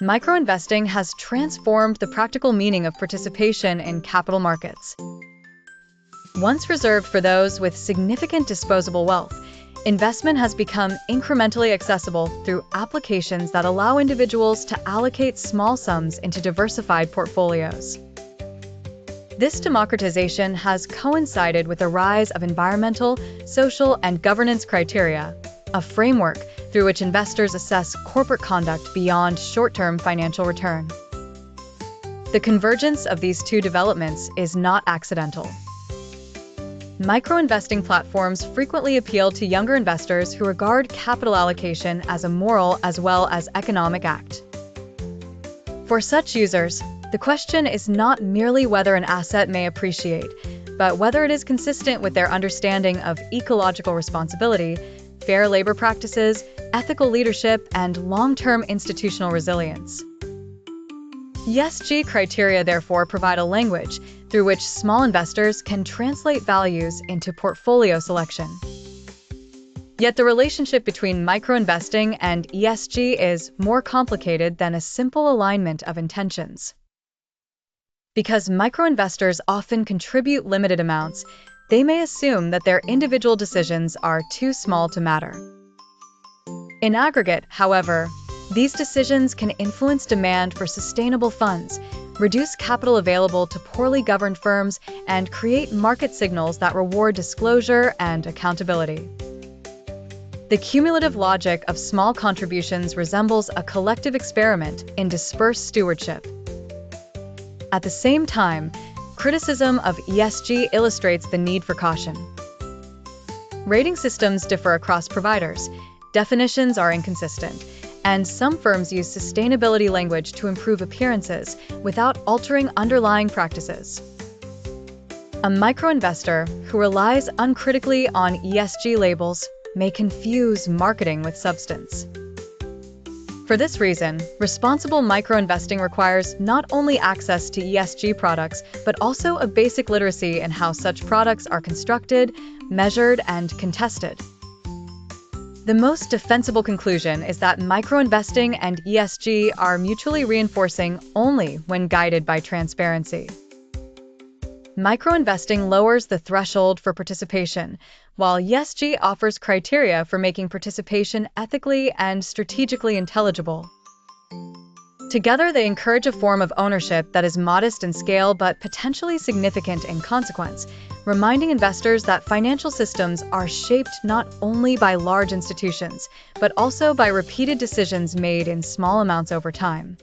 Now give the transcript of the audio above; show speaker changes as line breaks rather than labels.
Microinvesting has transformed the practical meaning of participation in capital markets. Once reserved for those with significant disposable wealth, investment has become incrementally accessible through applications that allow individuals to allocate small sums into diversified portfolios. This democratization has coincided with the rise of environmental, social, and governance criteria, a framework through which investors assess corporate conduct beyond short-term financial return. The convergence of these two developments is not accidental. Microinvesting platforms frequently appeal to younger investors who regard capital allocation as a moral as well as economic act. For such users, the question is not merely whether an asset may appreciate, but whether it is consistent with their understanding of ecological responsibility, fair labor practices, ethical leadership, and long-term institutional resilience. ESG criteria therefore provide a language through which small investors can translate values into portfolio selection. Yet the relationship between microinvesting and ESG is more complicated than a simple alignment of intentions. Because microinvestors often contribute limited amounts, they may assume that their individual decisions are too small to matter. In aggregate, however, these decisions can influence demand for sustainable funds, reduce capital available to poorly governed firms, and create market signals that reward disclosure and accountability. The cumulative logic of small contributions resembles a collective experiment in dispersed stewardship. At the same time, criticism of ESG illustrates the need for caution. Rating systems differ across providers, definitions are inconsistent, and some firms use sustainability language to improve appearances without altering underlying practices. A microinvestor who relies uncritically on ESG labels may confuse marketing with substance. For this reason, responsible microinvesting requires not only access to ESG products, but also a basic literacy in how such products are constructed, measured, and contested. The most defensible conclusion is that microinvesting and ESG are mutually reinforcing only when guided by transparency. Microinvesting lowers the threshold for participation, while ESG offers criteria for making participation ethically and strategically intelligible. Together, they encourage a form of ownership that is modest in scale but potentially significant in consequence, reminding investors that financial systems are shaped not only by large institutions, but also by repeated decisions made in small amounts over time.